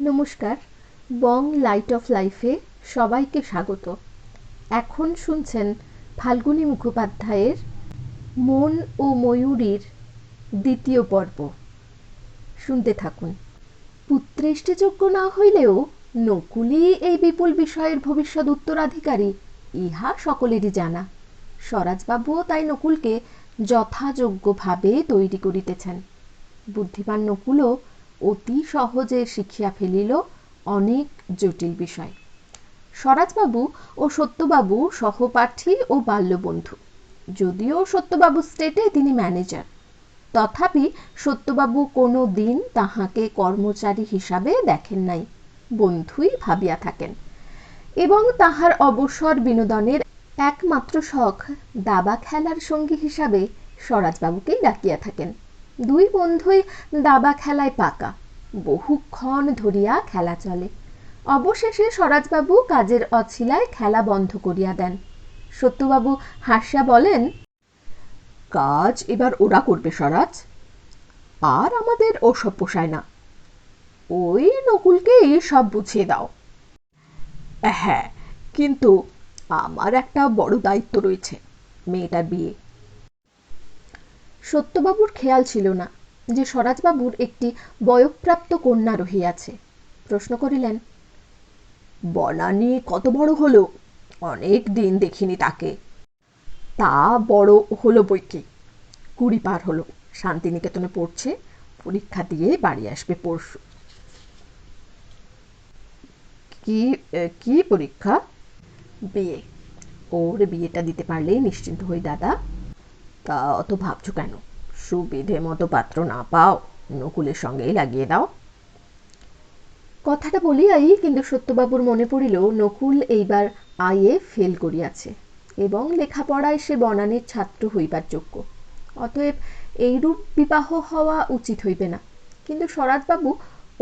নমস্কার, বং light off লাইফে সবাইকে স্বাগত। এখন শুনছেন ফাল্গুনী মুখোপাধ্যায়ের মন ও ময়ূরীর দ্বিতীয় পর্ব। শুনতে থাকুন। পুত্রেষ্টিযোগ্য না হইলেও নকুলই এই বিপুল বিষয়ের ভবিষ্যৎ উত্তরাধিকারী, ইহা সকলেরই জানা। স্বরাজবাবুও তাই নকুলকে যথাযোগ্যভাবে তৈরি করিতেছেন। বুদ্ধিমান নকুলও অতি সহজে শিখিয়া ফেলিল অনেক জটিল বিষয়। স্বরাজবাবু ও সত্যবাবু সহপাঠী ও বাল্যবন্ধু। যদিও সত্যবাবু স্টেটে তিনি ম্যানেজার, তথাপি সত্যবাবু কোনো দিন তাহাকে কর্মচারী হিসাবে দেখেন নাই, বন্ধুই ভাবিয়া থাকেন। এবং তাহার অবসর বিনোদনের একমাত্র শখ দাবা খেলার সঙ্গী হিসাবে স্বরাজবাবুকেই ডাকিয়া থাকেন। দুই বন্ধুই দাবা খেলায় পাকা, বহুক্ষণ ধরিয়া খেলা চলে। অবশেষে স্বরাজবাবু কাজের অছিলায় খেলা বন্ধ করিয়া দেন। সত্যবাবু হাসিয়া বলেন, কাজ এবার ওরা করবে স্বরাজ, আর আমাদের ওসব পোষায় না। ওই নকুলকেই সব বুঝিয়ে দাও। হ্যাঁ, কিন্তু আমার একটা বড় দায়িত্ব রয়েছে, মেয়েটার বিয়ে। সত্যবাবুর খেয়াল ছিল না যে স্বরাজবাবুর একটি বয়ঃপ্রাপ্ত কন্যা রহিয়াছে। প্রশ্ন করিলেন, বনানী কত বড় হলো? অনেক দিন দেখিনি তাকে। তা বড় হলো বইকি, 20 পার হলো। শান্তিনিকেতনে পড়ছে, পরীক্ষা দিয়ে বাড়ি আসবে পরশু। কি কি পরীক্ষা? বিয়ে। ওর বিয়েটা দিতে পারলেই নিশ্চিন্ত হই দাদা। তা অত ভাবছো কেন? সুবিধে মতো পাত্র না পাও, নকুলের সঙ্গেই লাগিয়ে দাও। কথাটা বলিয়াই কিন্তু সত্যবাবুর মনে পড়িল নকুল এইবার আইএ ফেল করিয়াছে এবং লেখাপড়ায় সে বনানীর ছাত্র হইবার যোগ্য। অতএব এইরূপ বিবাহ হওয়া উচিত হইবে না। কিন্তু স্বরাজবাবু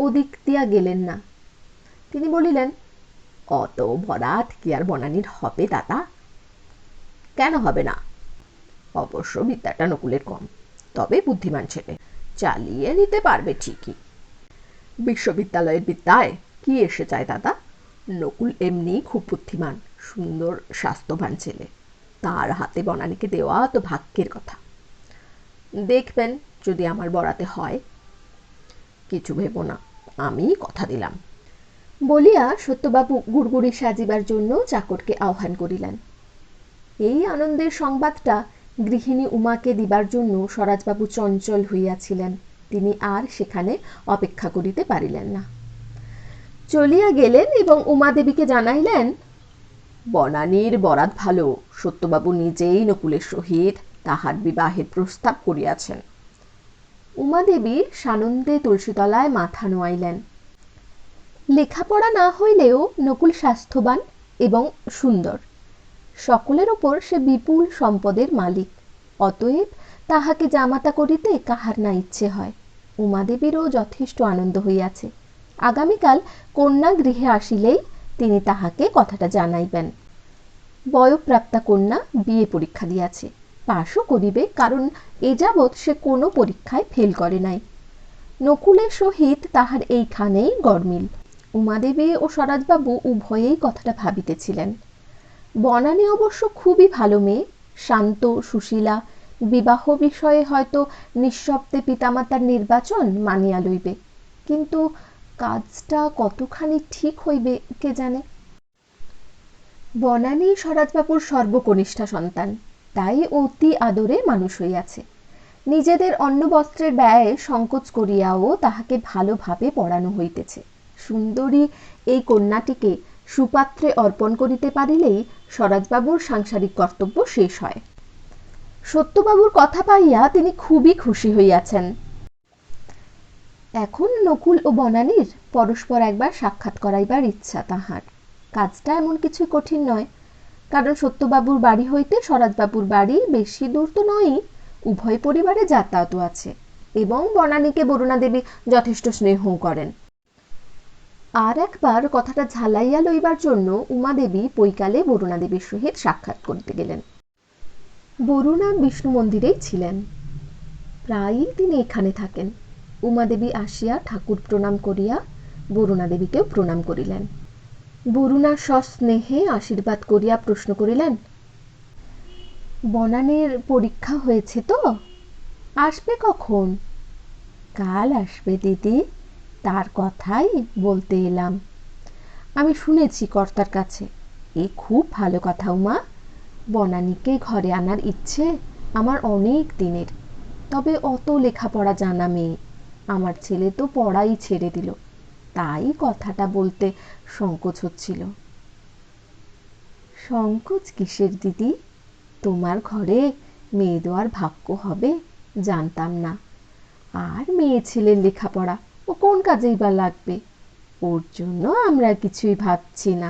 ওদিক দিয়া গেলেন না। তিনি বলিলেন, অত ভরাট কি আর বনানীর হবে দাদা? কেন হবে না? অবশ্য বিদ্যাটা নকুলের কম, তবে বুদ্ধিমান ছেলে, চালিয়ে নিতে পারবে ঠিকই। বিশ্ববিদ্যালয়ের বিদ্যায় কি এসে যায় দাদা? নকুল এমনি খুব বুদ্ধিমান, সুন্দর স্বাস্থ্যবান ছেলে, তার হাতে বনানীকে দেওয়া তো ভাগ্যের কথা। দেখবেন যদি আমার বরাতে হয়। কিছু ভেব না, আমি কথা দিলাম। বলিয়া সত্যবাবু গুড়গুড়ি সাজিবার জন্য চাকরকে আহ্বান করিলেন। এই আনন্দের সংবাদটা গৃহিণী উমাকে দিবার জন্য স্বরাজবাবু চঞ্চল হইয়াছিলেন। তিনি আর সেখানে অপেক্ষা করিতে পারিলেন না, চলিয়া গেলেন এবং উমাদেবীকে জানাইলেন, বনানীর বরাত ভালো, সত্যবাবু নিজেই নকুলের সহিত তাহার বিবাহের প্রস্তাব করিয়াছেন। উমাদেবী সানন্দে তুলসীতলায় মাথা নোয়াইলেন। লেখাপড়া না হইলেও নকুল স্বাস্থ্যবান এবং সুন্দর। সকলের ওপর সে বিপুল সম্পদের মালিক। অতএব তাহাকে জামাতা করিতে কাহার না ইচ্ছে হয়। উমাদেবীরও যথেষ্ট আনন্দ হইয়াছে। আগামীকাল কন্যা গৃহে আসিলেই তিনি তাহাকে কথাটা জানাইবেন। বয়ঃপ্রাপ্তা কন্যা বিয়ে পরীক্ষা দিয়াছে, পাশও করিবে, কারণ এ যাবৎ সে কোনো পরীক্ষায় ফেল করে নাই। নকুলের সহিত তাহার এইখানেই গড়মিল। উমাদেবী ও স্বরাজবাবু উভয়েই কথাটা ভাবিতেছিলেন। বনানী অবশ্য খুবই ভালো মেয়ে, শান্ত সুশীলা, বিবাহ বিষয়ে হয়তো নিঃশব্দে পিতামাতার নির্বাচন মানিয়া লইবে, কিন্তু কাজটা কতখানি ঠিক হইবে কে জানে। বনানী স্বরাজবাবুর সর্বকনিষ্ঠা সন্তান, তাই অতি আদরে মানুষ হইয়াছে। নিজেদের অন্ন বস্ত্রের ব্যয় সংকোচ করিয়াও তাহাকে ভালোভাবে পড়ানো হইতেছে। সুন্দরী এই কন্যাটিকে সুপাত্রে অর্পণ করিতে পারিলেই স্বরাজবাবুর সাংসারিক কর্তব্য শেষ হয়। সত্যবাবুর কথা পাইয়া তিনি খুবই খুশি হইয়াছেন। এখন নকুল ও বনানীর পরস্পর একবার সাক্ষাৎ করাইবার ইচ্ছা তাহার। কাজটা এমন কিছু কঠিন নয়, কারণ সত্যবাবুর বাড়ি হইতে স্বরাজবাবুর বাড়ি বেশি দূর তো নয়ই, উভয় পরিবারে যাতায়াতও আছে এবং বনানীকে বরুণাদেবী যথেষ্ট স্নেহ করেন। আর একবার কথাটা ঝালাইয়া লইবার জন্য উমাদেবী বৈকালে বরুণাদেবীর সহিত সাক্ষাৎ করিতে গেলেন। বরুণা বিষ্ণু মন্দিরেই ছিলেন, প্রায়ই তিনি এখানে থাকেন। উমাদেবী আসিয়া ঠাকুর প্রণাম করিয়া বরুণা দেবীকেও প্রণাম করিলেন। বরুণা সস্নেহে আশীর্বাদ করিয়া প্রশ্ন করিলেন, বনানীর পরীক্ষা হয়েছে তো? আসবে কখন? কাল আসবে দিদি, তার কথাই বলতে এলাম। আমি শুনেছি কর্তার কাছে। এ খুব ভালো কথা উমা। বনানীকে ঘরে আনার ইচ্ছে আমার অনেক দিনের। তবে অত লেখাপড়া জানা মেয়ে, আমার ছেলে তো পড়াই ছেড়ে দিল, তাই কথাটা বলতে সংকোচ হচ্ছিল। সংকোচ কিসের দিদি? তোমার ঘরে মেয়ে দেওয়ার ভাগ্য হবে জানতাম না। আর মেয়ে ছেলের লেখাপড়া ও কোন কাজেই বা লাগবে, ওর জন্য আমরা কিছুই ভাবছি না।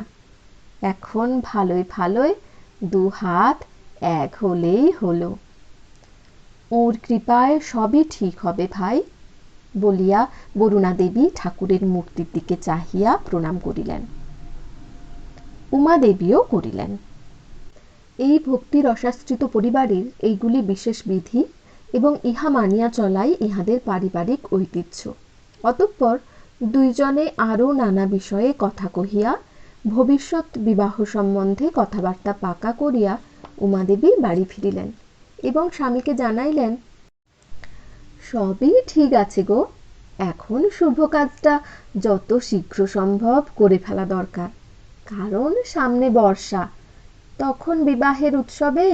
এখন ভালোই ভালোই দু হাত এক হলেই হলো। ওর কৃপায় সবই ঠিক হবে ভাই, বলিয়া বরুণা দেবী ঠাকুরের মূর্তির দিকে চাহিয়া প্রণাম করিলেন। উমা দেবীও করিলেন। এই ভক্তি রসাশ্রিত পরিবারের এইগুলি বিশেষ বিধি এবং ইহা মানিয়া চলাই ইহাদের পারিবারিক ঐতিহ্য। অতঃপর দুইজনে আরও নানা বিষয়ে কথা কহিয়া ভবিষ্যৎ বিবাহ সম্বন্ধে কথাবার্তা পাকা করিয়া উমাদেবী বাড়ি ফিরিলেন এবং স্বামীকে জানাইলেন, সবই ঠিক আছে গো, এখন শুভ কাজটা যত শীঘ্র সম্ভব করে ফেলা দরকার, কারণ সামনে বর্ষা, তখন বিবাহের উৎসবে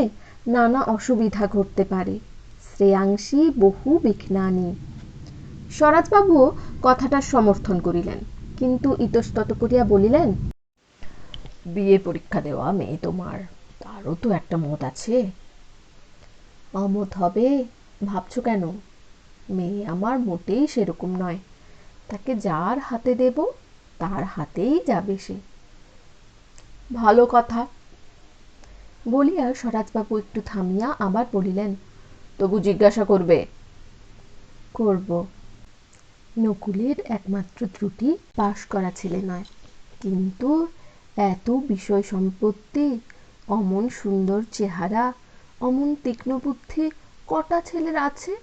নানা অসুবিধা ঘটতে পারে। শ্রেয়াংসী বহু বিঘ্নানি। স্বরাজবাবু কথাটার সমর্থন করিলেন, কিন্তু ইতস্তত করিয়া বলিলেন, বিয়ে পরীক্ষা দেওয়া মেয়ে তোমার, তারও তো একটা মত আছে। অমত হবে ভাবছো কেন? মেয়ে আমার মোটেই সেরকম নয়, তাকে যার হাতে দেব তার হাতেই যাবে সে। ভালো কথা, বলিয়া স্বরাজবাবু একটু থামিয়া আবার বলিলেন, তবু জিজ্ঞাসা করবে? করব। নকুলের একমাত্র ত্রুটি পাশ করা ছেলে নয়, কিন্তু এত বিষয় সম্পত্তি, অমন সুন্দর চেহারা, অমন তীক্ষ্ণ বুদ্ধি কটা ছেলের আছে?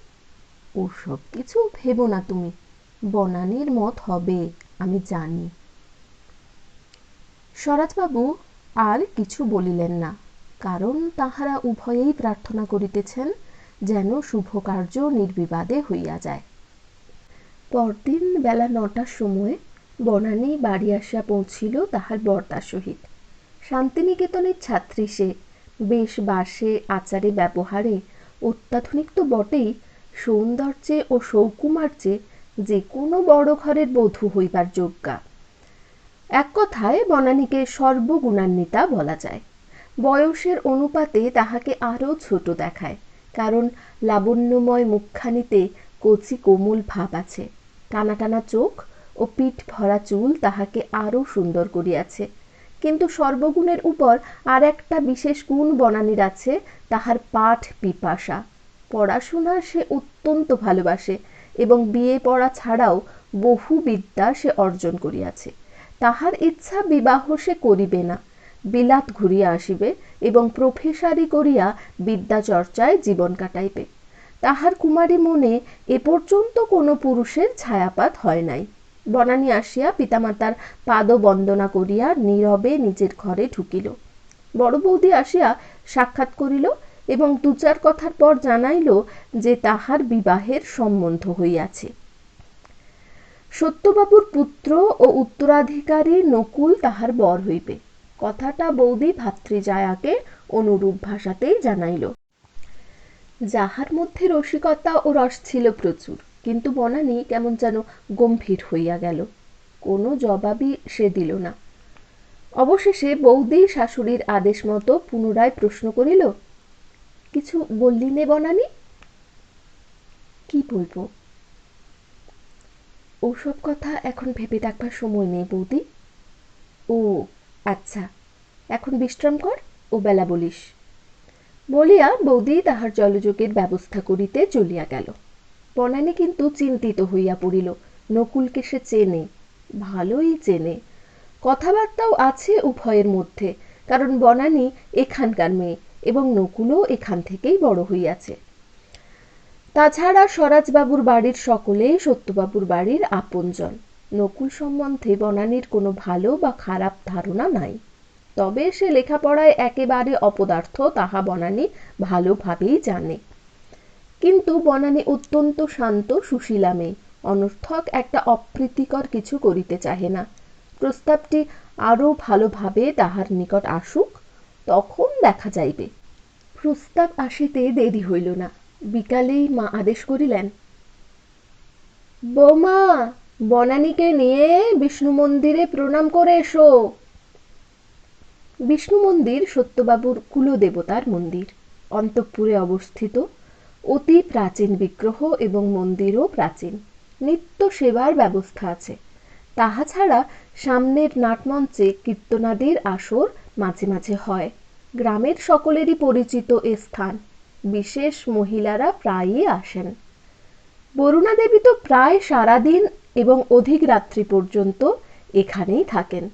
ওসব কিছু ভেবো না তুমি, বনানীর মত হবে আমি জানি। স্বরাজবাবু আর কিছু বলিলেন না, কারণ তাহারা উভয়েই প্রার্থনা করিতেছেন যেন শুভ কার্য নির্বিবাদে হইয়া যায়। পরদিন বেলা ৯টার সময় বনানী বাড়ি আসিয়া পৌঁছিল তাহার বরদার সহিত। শান্তিনিকেতনের ছাত্রী সে, বেশ বাসে আচারে ব্যবহারে অত্যাধুনিক তো বটেই, সৌন্দর্যে ও সৌকুমার্যে যে কোনো বড় ঘরের বধূ হইবার যোগ্যা। এক কথায় বনানীকে সর্বগুণান্বিতা বলা যায়। বয়সের অনুপাতে তাহাকে আরও ছোট দেখায়, কারণ লাবণ্যময় মুখখানিতে কচি কোমল ভাব আছে। টানা টানা চোখ ও পিঠ ভরা চুল তাহাকে আরও সুন্দর করিয়াছে। কিন্তু সর্বগুণের উপর আর একটা বিশেষ গুণ বনানীর আছে, তাহার পাঠ পিপাসা। পড়াশোনা সে অত্যন্ত ভালোবাসে এবং বিয়ে পড়া ছাড়াও বহু বিদ্যা সে অর্জন করিয়াছে। তাহার ইচ্ছা বিবাহ সে করিবে না, বিলাত ঘুরিয়া আসিবে এবং প্রফেসারি করিয়া বিদ্যা চর্চায় জীবন কাটাইবে। তাহার কুমারী মনে এ পর্যন্ত কোনো পুরুষের ছায়াপাত হয় নাই। বনানী আসিয়া পিতামাতার পাদবন্দনা করিয়া নীরবে নিজের ঘরে ঢুকিল। বড় বৌদি আসিয়া সাক্ষাৎ করিল এবং দু চার কথার পর জানাইল যে তাহার বিবাহের সম্বন্ধ হইয়াছে। সত্যবাবুর পুত্র ও উত্তরাধিকারী নকুল তাহার বর হইবে। কথাটা বৌদি ভাতৃজায়াকে অনুরূপ ভাষাতেই জানাইল। যাহার মধ্যে রসিকতা ও রস ছিল প্রচুর, কিন্তু বনানী কেমন যেন গম্ভীর হইয়া গেল। কোনো জবাবই সে দিল না। অবশেষে বৌদি শাশুড়ির আদেশ মতো পুনরায় প্রশ্ন করিল, কিছু বললি নে বনানী? কি বলবো? ওসব কথা এখন ভেবে দেখবার সময় নেই বৌদি। ও আচ্ছা, এখন বিশ্রাম কর, ও বেলা বলিস। বলিয়া বৌদি তাহার জলযোগের ব্যবস্থা করিতে চলিয়া গেল। বনানী কিন্তু চিন্তিত হইয়া পড়িল। নকুলকে সে চেনে, ভালোই চেনে, কথাবার্তাও আছে উভয়ের মধ্যে, কারণ বনানী এখানকার মেয়ে এবং নকুলও এখান থেকেই বড় হইয়াছে। তাছাড়া স্বরাজবাবুর বাড়ির সকলেই সত্যবাবুর বাড়ির আপনজন। নকুল সম্বন্ধে বনানীর কোনো ভালো বা খারাপ ধারণা নাই, তবে সে লেখাপড়ায় একেবারে অপদার্থ তাহা বনানী ভালোভাবেই জানে। কিন্তু বনানী অত্যন্ত শান্ত সুশীলা মেয়ে, অনর্থক একটা অপ্রীতিকর কিছু করিতে চাহে না। প্রস্তাবটি আরও ভালোভাবে তাহার নিকট আসুক, তখন দেখা যাইবে। প্রস্তাব আসিতে দেরি হইল না। বিকালেই মা আদেশ করিলেন, বৌমা, বনানীকে নিয়ে বিষ্ণু মন্দিরে প্রণাম করে এসো। বিষ্ণু মন্দির সত্যবাবুর কুলদেবতার মন্দির, অন্তঃপুরে অবস্থিত। অতি প্রাচীন বিগ্রহ এবং মন্দিরও প্রাচীন। নিত্য সেবার ব্যবস্থা আছে। তাহা ছাড়া সামনের নাটমঞ্চে কীর্তনাদির আসর মাঝে মাঝে হয়। গ্রামের সকলেরই পরিচিত এ স্থান। বিশেষ মহিলারা প্রায়ই আসেন। বরুণা দেবী তো প্রায় সারাদিন এবং অধিক রাত্রি পর্যন্ত এখানেই থাকেন।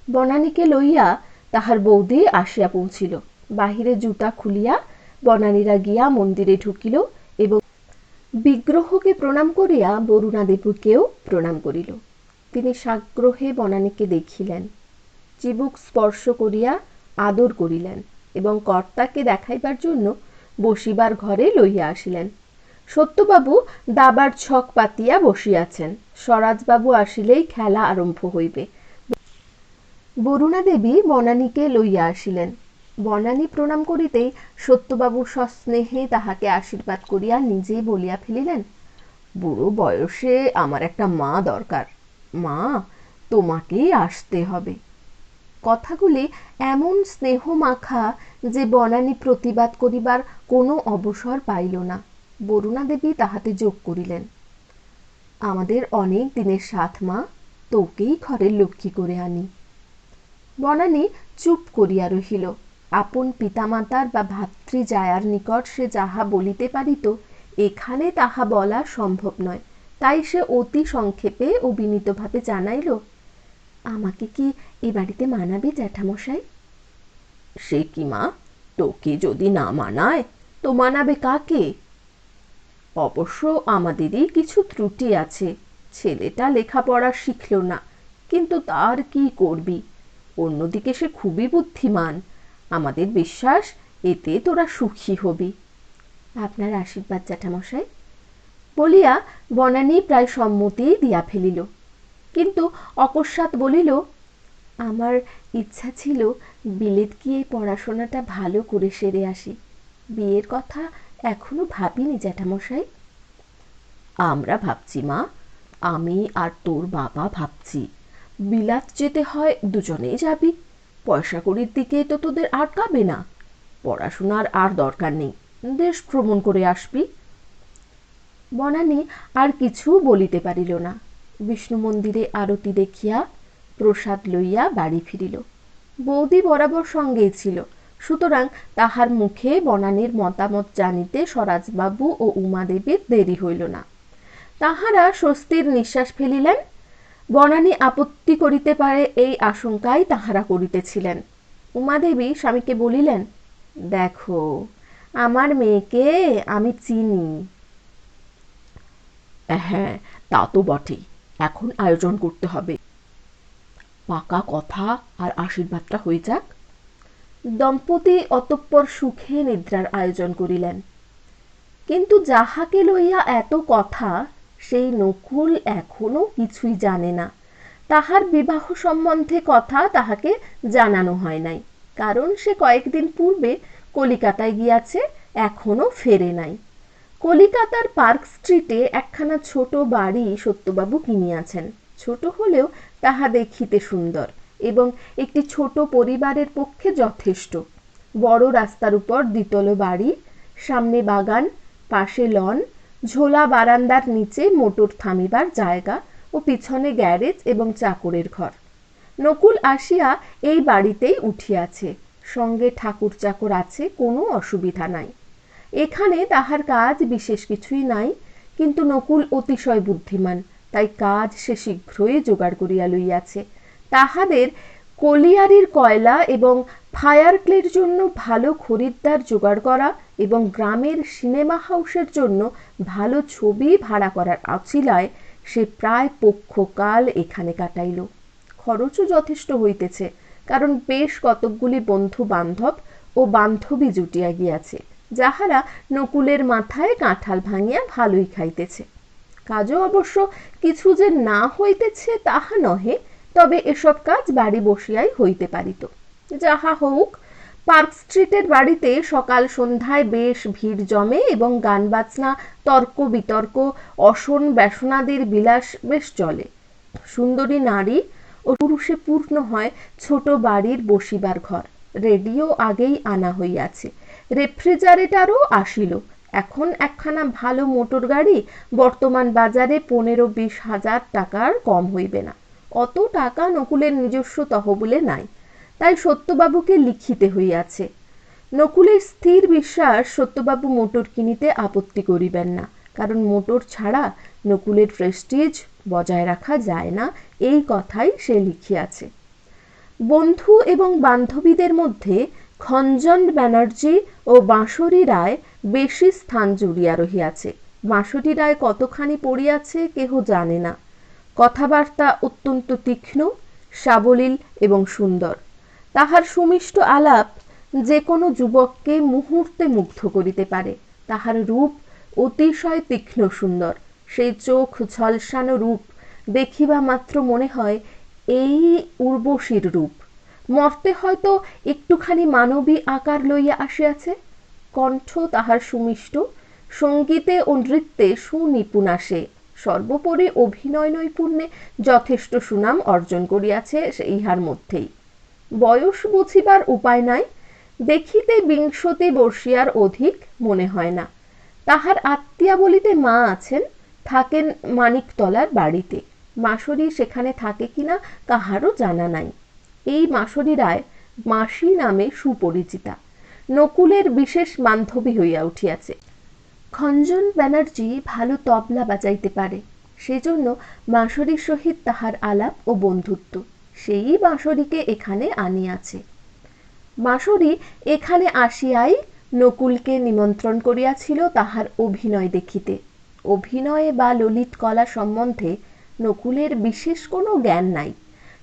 বনানীকে লইয়া তাহার বৌদি আসিয়া পৌঁছিল। বাহিরে জুতা খুলিয়া বনানীরা গিয়া মন্দিরে ঢুকিল এবং বিগ্রহকে প্রণাম করিয়া বরুণা দেবীকেও প্রণাম করিল। তিনি সাগ্রহে বনানীকে দেখিলেন, চিবুক স্পর্শ করিয়া আদর করিলেন এবং কর্তাকে দেখাইবার জন্য বসিবার ঘরে লইয়া আসিলেন। সত্যবাবু দাবার ছক পাতিয়া বসিয়াছেন। স্বরাজবাবু আসিলেই খেলা আরম্ভ হইবে। বরুণা দেবী বনানীকে লইয়া আসিলেন। বনানী প্রণাম করিতেই সত্যবাবু সস্নেহে তাহাকে আশীর্বাদ করিয়া নিজেই বলিয়া ফেলিলেন, বুড়ো বয়সে আমার একটা মা দরকার। মা, তোমাকেই আসতে হবে। কথাগুলি এমন স্নেহ মাখা যে বনানী প্রতিবাদ করিবার কোনো অবসর পাইল না। বরুণা দেবী তাহাতে যোগ করিলেন, আমাদের অনেক দিনের সাথ মা, তোকেই ঘরের লক্ষ্মী করে আনি। বনানী চুপ করিয়া রহিল। আপন পিতামাতার বা ভাতৃজায়ার নিকট সে যাহা বলিতে পারিত, এখানে তাহা বলা সম্ভব নয়। তাই সে অতি সংক্ষেপে ও বিনীতভাবে জানাইল, আমাকে কি এ বাড়িতে মানাবে জ্যাঠামশাই? সে কি মা, তোকে যদি না মানায় তো মানাবে কাকে? অবশ্য আমাদেরই কিছু ত্রুটি আছে। ছেলেটা লেখাপড়া শিখল না, কিন্তু তার কি করবি? অন্যদিকে সে খুবই বুদ্ধিমান। আমাদের বিশ্বাস এতে তোরা সুখী হবি। আপনার আশীর্বাদ জ্যাঠামশাই, বলিয়া বনানী প্রায় সম্মতি দিয়া ফেলিল। কিন্তু অকস্মাৎ বলিল, আমার ইচ্ছা ছিল বিলেত গিয়ে পড়াশোনাটা ভালো করে সেরে আসি। বিয়ের কথা এখনো ভাবিনি জ্যাঠামশাই। আমরা ভাবছি মা, আমি আর তোর বাবা ভাবছি। বিলাত যেতে হয় দুজনেই যাবি। পয়সা কড়ির দিকে তো তোদের আটকাবে না। পড়াশোনার আর দরকার নেই, দেশ ভ্রমণ করে আসবি। বনানী আর কিছু বলিতে পারিল না। বিষ্ণু মন্দিরে আরতি দেখিয়া প্রসাদ লইয়া বাড়ি ফিরিল। বৌদি বরাবর সঙ্গেই ছিল, সুতরাং তাহার মুখে বনানীর মতামত জানিতে স্বরাজবাবু ও উমাদেবীর দেরি হইল না। তাহারা স্বস্তির নিঃশ্বাস ফেলিলেন। বনানী আপত্তি করিতে পারে এই আশঙ্কাই তাহারা করিতেছিলেন। উমাদেবী স্বামীকে বলিলেন, দেখো, আমার মেয়েকে আমি চিনি। হ্যাঁ, তা তো বটেই। এখন আয়োজন করতে হবে। পাকা কথা আর আশীর্বাদটা হয়ে যাক। দম্পতি অতঃপর সুখে নিদ্রার আয়োজন করিলেন। কিন্তু যাহাকে লইয়া এত কথা, সেই নকুল এখনো কিছুই জানে না। তাহার বিবাহ সম্বন্ধে কথা তাহাকে জানানো হয় নাই, কারণ সে কয়েকদিন পূর্বে কলিকাতায় গিয়াছে, এখনো ফেরে নাই। কলিকাতার পার্ক স্ট্রিটে একখানা ছোট বাড়ি সত্যবাবু কিনিয়াছেন। ছোট হলেও তাহা দেখিতে সুন্দর এবং একটি ছোট পরিবারের পক্ষে যথেষ্ট। বড় রাস্তার উপর দ্বিতল বাড়ি, সামনে বাগান, পাশে লন, ঝোলা বারান্দার নিচে মোটর থামিবার জায়গা ও পিছনে গ্যারেজ এবং চাকরের ঘর। নকুল আসিয়া এই বাড়িতেই উঠিয়াছে। সঙ্গে ঠাকুর চাকর আছে, কোনো অসুবিধা নাই। এখানে তাহার কাজ বিশেষ কিছুই নাই, কিন্তু নকুল অতিশয় বুদ্ধিমান, তাই কাজ সে শীঘ্রই জোগাড় করিয়া লইয়াছে। তাহাদের কলিয়ারির কয়লা এবং ফায়ার ক্লের জন্য ভালো খরিদ্দার জোগাড় করা এবং গ্রামের সিনেমা হাউসের জন্য ভালো ছবি ভাড়া করার অছিলায় সে প্রায় পক্ষকাল এখানে কাটাইল। খরচও যথেষ্ট হইতেছে, কারণ বেশ কতকগুলি বন্ধু বান্ধব ও বান্ধবী জুটিয়া গিয়াছে, যাহারা নকুলের মাথায় কাঁঠাল ভাঙিয়া ভালোই খাইতেছে। কাজও অবশ্য কিছু যে না হইতেছে তাহা নহে, তবে এসব কাজ বাড়ি বসিয়াই হইতে পারিত। যাহা হোক, পার্ক স্ট্রিটের বাড়িতে সকাল সন্ধ্যায় বেশ ভিড় জমে এবং গান বাজনা, তর্ক বিতর্ক, অসন ব্যসনাদির বিলাস বেশ চলে। সুন্দরী নারী ও পুরুষে পূর্ণ হয় ছোট বাড়ির বসিবার ঘর। রেডিও আগেই আনা হইয়াছে, রেফ্রিজারেটরও আসিল। এখন একখানা ভালো মোটর গাড়ি বর্তমান বাজারে 15-20 হাজার টাকার কম হইবে না। অত টাকা নকুলের নিজস্ব তহবিলে নাই, তাই সত্যবাবুকে লিখিতে হইয়াছে। নকুলের স্থির বিশ্বাস সত্যবাবু মোটর কিনিতে আপত্তি করিবেন না, কারণ মোটর ছাড়া নকুলের প্রেস্টিজ বজায় রাখা যায় না, এই কথাই সে লিখিয়াছে। বন্ধু এবং বান্ধবীদের মধ্যে খঞ্জন ব্যানার্জি ও বাঁশরী রায় বেশি স্থান জুড়িয়া রহিয়াছে। বাঁশরী রায় কতখানি পড়িয়াছে কেহ জানে না। কথাবার্তা অত্যন্ত তীক্ষ্ণ, সাবলীল এবং সুন্দর। তাহার সুমিষ্ট আলাপ যে কোনো যুবককে মুহূর্তে মুগ্ধ করিতে পারে। তাহার রূপ অতিশয় তীক্ষ্ণ সুন্দর। সেই চোখ ঝলসানো রূপ দেখিবা মাত্র মনে হয় এই উর্বশীর রূপ। মর্তে হয়তো একটুখানি মানবী আকার লইয়া আসিয়াছে। কণ্ঠ তাহার সুমিষ্ট, সঙ্গীতে ও নৃত্যে সুনিপুণা সে। সর্বোপরি অভিনয় নৈপুণ্যে যথেষ্ট সুনাম অর্জন করিয়াছে ইহার মধ্যেই। বয়স বুঝিবার উপায় নাই, দেখিতে 20 বর্ষিয়ার অধিক মনে হয় না। তাহার আত্মীয়া বলিতে মা আছেন, থাকেন মানিকতলার বাড়িতে। মাসুরি সেখানে থাকে কিনা কাহারও জানা নাই। এই মাসুরি রায় মাসি নামে সুপরিচিতা, নকুলের বিশেষ বান্ধবী হইয়া উঠিয়াছে। খঞ্জন ব্যানার্জি ভালো তবলা বাজাইতে পারে, সেজন্য বাঁশরীর সহিত তাহার আলাপ ও বন্ধুত্ব। সেই বাঁশরীকে এখানে আনিয়াছে। বাঁশরী এখানে আসিয়াই নকুলকে নিমন্ত্রণ করিয়াছিল তাহার অভিনয় দেখিতে। অভিনয় বা ললিত কলা সম্বন্ধে নকুলের বিশেষ কোনো জ্ঞান নাই।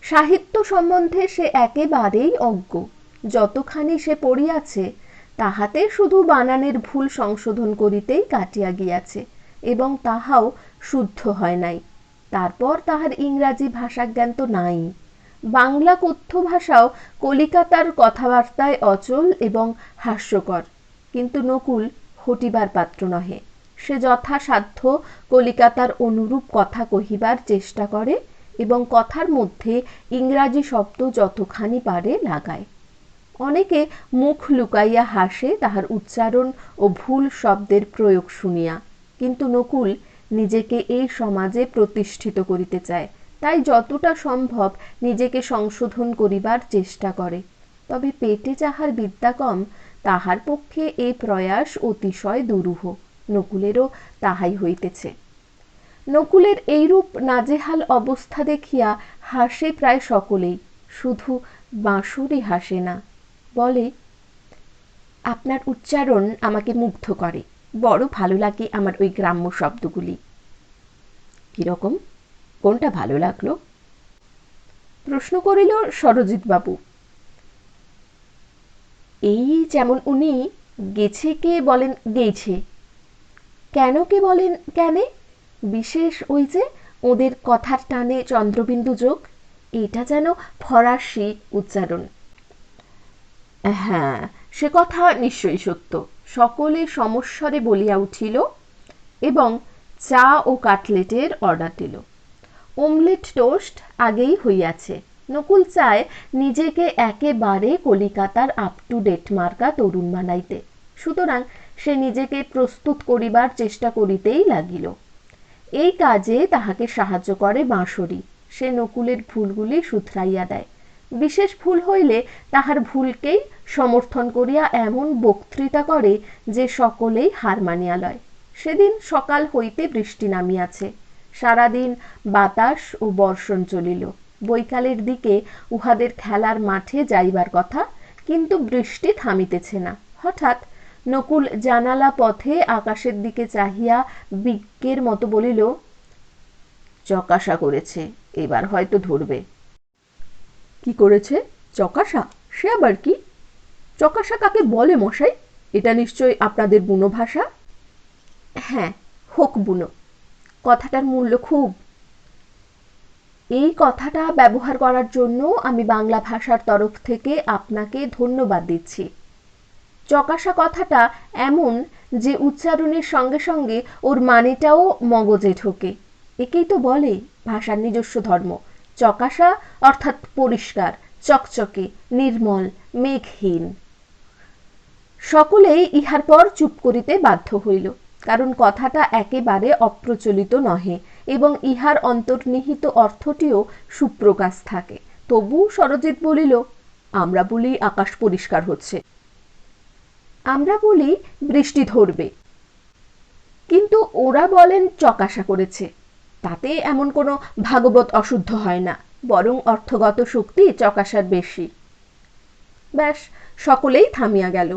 সাহিত্য সম্বন্ধে সে একেবারেই অজ্ঞ। যতখানি সে পড়িয়াছে তাহাতে শুধু বানানের ভুল সংশোধন করিতেই কাটিয়া গিয়াছে, এবং তাহাও শুদ্ধ হয় নাই। তারপর তাহার ইংরাজি ভাষাজ্ঞান তো নাই। বাংলা কথ্য ভাষাও কলিকাতার কথাবার্তায় অচল এবং হাস্যকর, কিন্তু নকুল হটিবার পাত্র নহে। সে যথাসাধ্য কলিকাতার অনুরূপ কথা কহিবার চেষ্টা করে এবং কথার মধ্যে ইংরাজি শব্দ যতখানি পারে লাগায়। অনেকে মুখ লুকাইয়া হাসে তাহার উচ্চারণ ও ভুল শব্দের প্রয়োগ শুনিয়া, কিন্তু নকুল নিজেকে এই সমাজে প্রতিষ্ঠিত করিতে চায়, তাই যতটা সম্ভব নিজেকে সংশোধন করিবার চেষ্টা করে। তবে পেটে যাহার বিদ্যা কম, তাহার পক্ষে এই প্রয়াস অতিশয় দুরূহ। নকুলেরও তাহাই হইতেছে। নকুলের এইরূপ নাজেহাল অবস্থা দেখিয়া হাসে প্রায় সকলেই, শুধু বাঁশরী হাসে না। বলে, আপনার উচ্চারণ আমাকে মুগ্ধ করে, বড় ভালো লাগে আমার ওই গ্রাম্য শব্দগুলি। কিরকম, কোনটা ভালো লাগলো? প্রশ্ন করিল সরজিৎ বাবু। এই যেমন উনি গেছে কে বলেন গেছে, কেন কে বলেন কেনে, বিশেষ ওই যে ওদের কথার টানে চন্দ্রবিন্দু যোগ, এটা যেন ফরাসি উচ্চারণ। হ্যাঁ, সে কথা নিশ্চয়ই সত্য, সকলে সমস্বরে বলিয়া উঠিল এবং চা ও কাটলেটের অর্ডার দিল। অমলেট টোস্ট আগেই হইয়াছে। নকুল চায় নিজেকে একেবারে কলিকাতার আপ টু ডেট মার্কা তরুণ বানাইতে, সুতরাং সে নিজেকে প্রস্তুত করিবার চেষ্টা করিতেই লাগিল। এই কাজে তাহাকে সাহায্য করে বাঁশরী। সে নকুলের ভুলগুলি শুধরাইয়া দেয়। বিশেষ ভুল হইলে তাহার ভুলকেই সমর্থন করিয়া এমন বক্তৃতা করে যে সকলেই হার মানিয়া লয়। সেদিন সকাল হইতে বৃষ্টি নামিয়াছে, সারাদিন বাতাস ও বর্ষণ চলিল। বৈকালের দিকে উহাদের খেলার মাঠে যাইবার কথা, কিন্তু বৃষ্টি থামিতেছে না। হঠাৎ নকুল জানালা পথে আকাশের দিকে চাহিয়া বিজ্ঞের মতো বলিল, চকাশা করেছে, এবার হয়তো ধরবে। কি করেছে? চকাশা? সে আবার কি? চকাশা কাকে বলে মশাই? এটা নিশ্চয়ই আপনাদের বুনো ভাষা। হ্যাঁ, হোক বুনো, কথাটার মূল্য খুব। এই কথাটা ব্যবহার করার জন্য আমি বাংলা ভাষার তরফ থেকে আপনাকে ধন্যবাদ দিচ্ছি। চকাশা কথাটা এমন যে উচ্চারণের সঙ্গে সঙ্গে ওর মানেটাও মগজে ঢোকে। একেই তো বলে ভাষার নিজস্ব ধর্ম। চকাশা অর্থাৎ পরিষ্কার, চকচকে, নির্মল, মেঘহীন। সকলেই ইহার পর চুপ করিতে বাধ্য হইল, কারণ কথাটা একেবারে অপ্রচলিত নহে এবং ইহার অন্তর্নিহিত অর্থটিও সুপ্রকাশ থাকে। তবু সরজিৎ বলিল, আমরা বলি আকাশ পরিষ্কার হচ্ছে। আমরা বলি বৃষ্টি ধরবে। কিন্তু ওরা বলেন চকাশা করেছে। তাতে এমন কোনো ভাগবত অশুদ্ধ হয় না, বরং অর্থগত শক্তি চকাশার বেশি। ব্যাস, সকলেই থামিয়া গেল।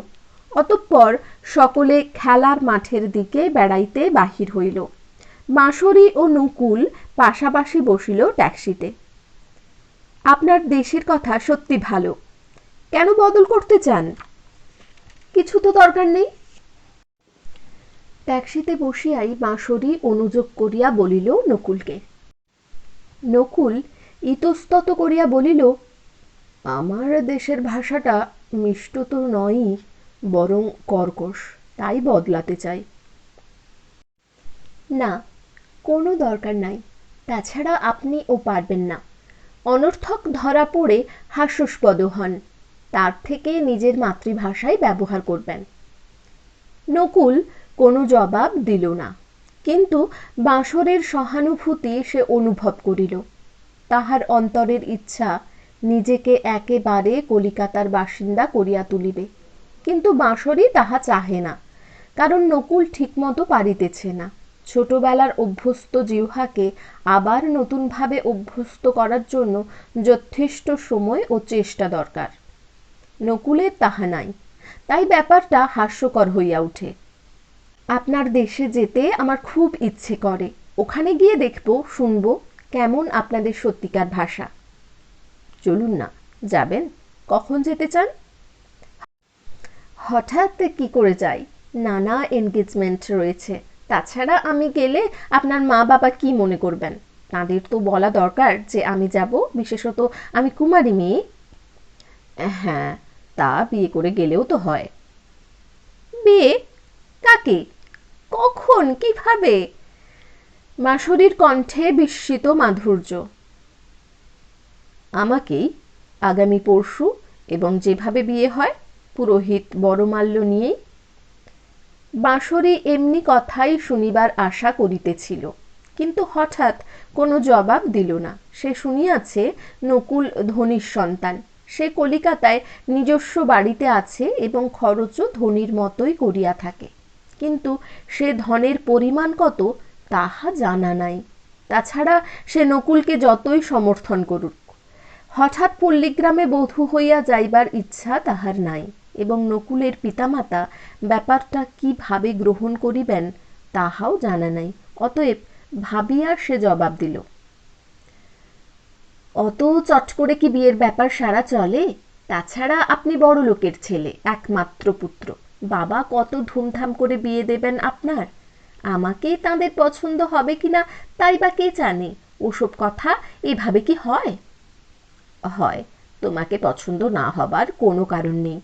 অতঃপর সকলে খেলার মাঠের দিকে বেড়াইতে বাহির হইল। মাসরি ও নকুল পাশাপাশি বসিল ট্যাক্সিতে। আপনার দেশের কথা সত্যি ভালো, কেন বদল করতে চান? কিছু তো দরকার নেই। ট্যাক্সিতে বসিয়াই মাসরি অনুযোগ করিয়া বলিল নকুলকে। নকুল ইতস্তত করিয়া বলিল, আমার দেশের ভাষাটা মিষ্ট তো নয়ই, বরং কর্কশ, তাই বদলাতে চাই। না, কোনো দরকার নাই। তাছাড়া আপনি ও পারবেন না। অনর্থক ধরা পড়ে হাস্যাস্পদ হন, তার থেকে নিজের মাতৃভাষায় ব্যবহার করবেন। নকুল কোনো জবাব দিল না, কিন্তু বাঁশরের সহানুভূতি সে অনুভব করিল। তাহার অন্তরের ইচ্ছা নিজেকে একেবারে কলিকাতার বাসিন্দা করিয়া তুলিবে, কিন্তু বাঁশরি তাহা চাহে না, কারণ নকুল ঠিকমতো পারিতেছে না। ছোটবেলার অভ্যস্ত জিহ্বাকে আবার নতুনভাবে অভ্যস্ত করার জন্য যথেষ্ট সময় ও চেষ্টা দরকার। নকুলের তাহা নাই, তাই ব্যাপারটা হাস্যকর হইয়া ওঠে। আপনার দেশে যেতে আমার খুব ইচ্ছে করে। ওখানে গিয়ে দেখব, শুনব কেমন আপনাদের সত্যিকার ভাষা। চলুন না, যাবেন? কখন যেতে চান? হঠাৎ কি করে যাই, নানা এনগেজমেন্ট রয়েছে। তাছাড়া আমি গেলে আপনার মা বাবা কি মনে করবেন? তাদের তো বলা দরকার যে আমি যাব, বিশেষত আমি কুমারী মেয়ে। হ্যাঁ, তা বিয়ে করে গেলেও তো হয়। বিয়ে? কাকে? কখন? কিভাবে? মাসুরির কণ্ঠে বিস্মিত মাধুর্য। আমাকেই, আগামী পরশু, এবং যেভাবে বিয়ে হয়, পুরোহিত বড়মাল্য নিয়েই। বাঁশরি এমনি কথাই শুনিবার আশা করিতেছিল, কিন্তু হঠাৎ কোনো জবাব দিল না। সে শুনিয়াছে নকুল ধনীর সন্তান, সে কলিকাতায় নিজস্ব বাড়িতে আছে এবং খরচও ধনীর মতোই করিয়া থাকে, কিন্তু সে ধনের পরিমাণ কত তাহা জানা নাই। তাছাড়া সে নকুলকে যতই সমর্থন করুক, হঠাৎ পল্লীগ্রামে বধূ হইয়া যাইবার ইচ্ছা তাহার নাই, এবং নকুলের পিতামাতা ব্যাপারটা কিভাবে গ্রহণ করিবেন তাহাও জানা নাই। অতএব ভাবিয়া সে জবাব দিল, অত চট করে কি বিয়ের ব্যাপার সারা চলে? তাছাড়া আপনি বড় লোকের ছেলে, একমাত্র পুত্র, বাবা কত ধুমধাম করে বিয়ে দেবেন আপনার। আমাকে তাদের পছন্দ হবে কিনা তাই বা কে জানে? ওসব কথা এভাবে কি হয়? হয়, তোমাকে পছন্দ না হবার কোনো কারণ নেই।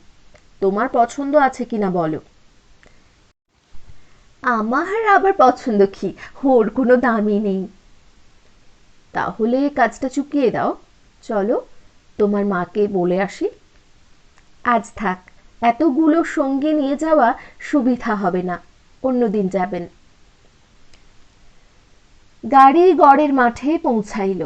তোমার পছন্দ আছে কিনা বলো। আমার আবার পছন্দ কি, ওর কোনো দামই নেই। তাহলে কাজটা চুকিয়ে দাও, চলো তোমার মাকে বলে আসি। আজ থাক, এতগুলো সঙ্গে নিয়ে যাওয়া সুবিধা হবে না, অন্যদিন যাবেন। গাড়ি গড়ের মাঠে পৌঁছাইল।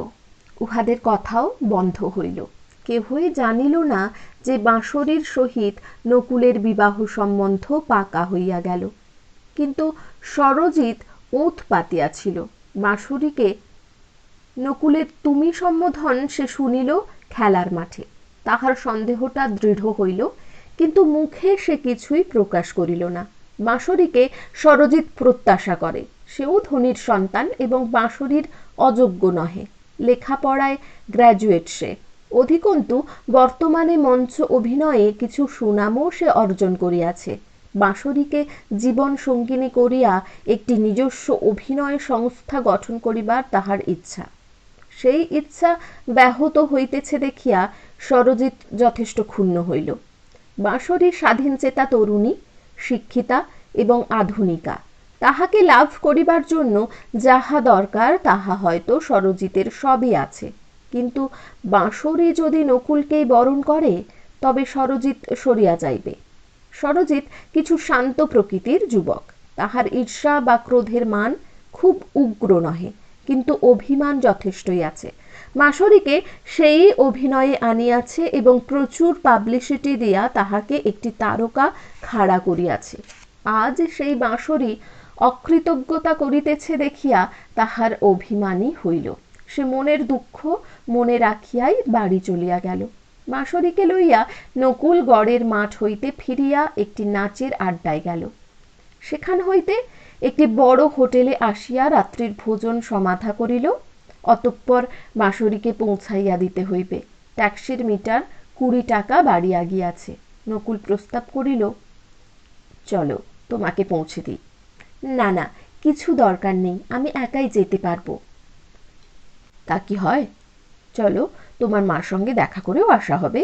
উহাদের কথাও বন্ধ হইল। কেহই জানিল না যে বাঁশরির সহিত নকুলের বিবাহ সম্বন্ধ পাকা হইয়া গেল। কিন্তু সরজিৎ ওঁত পাতিয়াছিল। বাঁশরিকে নকুলের তুমি সম্বোধন সে শুনিল খেলার মাঠে। তাহার সন্দেহটা দৃঢ় হইল, কিন্তু মুখে সে কিছুই প্রকাশ করিল না। বাঁশরিকে সরজিৎ প্রত্যাশা করে, সেও ধনীর সন্তান এবং বাঁশরীর অযোগ্য নহে। লেখাপড়ায় গ্র্যাজুয়েট সে। অধিকন্তু বর্তমানে মঞ্চ অভিনয়ে কিছু সুনামও সে অর্জন করিয়াছে। বাঁশরীকে জীবন সঙ্গিনী করিয়া একটি নিজস্ব অভিনয় সংস্থা গঠন করিবার তাহার ইচ্ছা। সেই ইচ্ছা ব্যাহত হইতেছে দেখিয়া সরজিৎ যথেষ্ট ক্ষুণ্ণ হইল। বাঁশরী স্বাধীনচেতা তরুণী, শিক্ষিতা এবং আধুনিকা। তাহাকে লাভ করিবার জন্য যাহা দরকার তাহা হয়তো সরজিতের সবই আছে, কিন্তু বাঁশরী যদি নকুলকেই বরণ করে তবে সরজিৎ সরিয়া যাইবে। সরজিৎ কিছু শান্ত প্রকৃতির যুবক। তাহার ঈর্ষা বা ক্রোধের মান খুব উগ্র নহে, কিন্তু অভিমান যথেষ্টই আছে। বাঁশরীকে সেই অভিনয়ে আনিয়াছে এবং প্রচুর পাবলিসিটি দিয়া তাহাকে একটি তারকা খাড়া করিয়াছে। আজ সেই বাঁশরী অকৃতজ্ঞতা করিতেছে দেখিয়া তাহার অভিমানী হইল। সে মনের দুঃখ মনে রাখিয়াই বাড়ি চলিয়া গেল। বাঁশরীকে লইয়া নকুল গড়ের মাঠ হইতে ফিরিয়া একটি নাচের আড্ডায় গেল। সেখান হইতে একটি বড় হোটেলে আসিয়া রাত্রির ভোজন সমাধা করিল। অতঃপর বাঁশরীকে পৌঁছাইয়া দিতে হইবে। ট্যাক্সির মিটার 20 টাকা বাড়িয়া গিয়াছে। নকুল প্রস্তাব করিল, চলো তোমাকে পৌঁছে দিই। না না, কিছু দরকার নেই, আমি একাই যেতে পারবো। তা কি হয়? চলো, তোমার মার সঙ্গে দেখা করেও আসা হবে।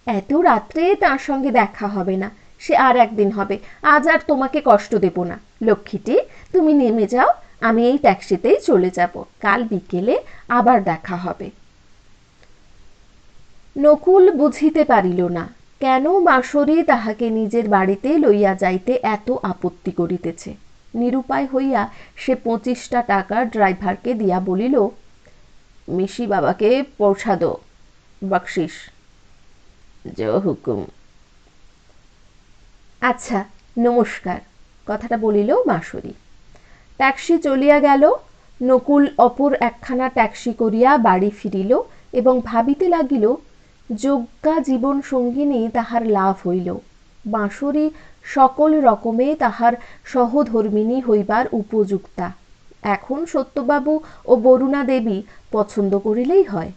এত রাত্রে তার সঙ্গে দেখা হবে না, সে আর একদিন হবে। আজ আর তোমাকে কষ্ট দেব না। লক্ষ্মীটি, তুমি নেমে যাও, আমি এই ট্যাক্সিতেই চলে যাব। কাল বিকেলে আবার দেখা হবে। নকুল বুঝিতে পারিল না কেন বাঁশরী তাহাকে নিজের বাড়িতে লইয়া যাইতে এত আপত্তি করিতেছে। নিরুপায় হইয়া সে 25টা টাকা ড্রাইভারকে দিয়া বলিল, মিশি বাবাকে পৌঁছা দো, বকশিস। জো হুকুম। আচ্ছা, নমস্কার, কথাটা বলিল বাঁশরী। ট্যাক্সি চলিয়া গেল। নকুল অপর একখানা ট্যাক্সি করিয়া বাড়ি ফিরিল এবং ভাবিতে লাগিল, যোগ্যা জীবন সঙ্গিনী তাহার লাভ হইল। বাঁশরী সকল রকমে তাহার সহধর্মিণী হইবার উপযুক্তা। এখন সত্যবাবু ও বরুণা দেবী পছন্দ করিলেই হয়।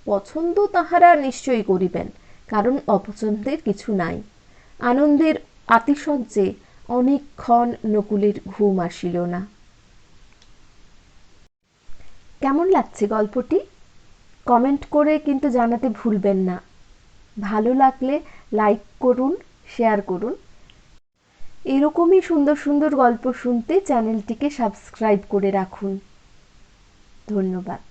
পছন্দ তাহারা নিশ্চয়ই করিবেন, কারণ অপছন্দের কিছু নাই। আনন্দের আতিশয্যে অনেকক্ষণ নকুলের ঘুম আসিল না। কেমন লাগছে গল্পটি? কমেন্ট করে কিন্তু জানাতে ভুলবেন না। ভালো লাগলে লাইক করুন, শেয়ার করুন। এরকমই সুন্দর সুন্দর গল্প শুনতে চ্যানেলটিকে সাবস্ক্রাইব করে রাখুন। ধন্যবাদ।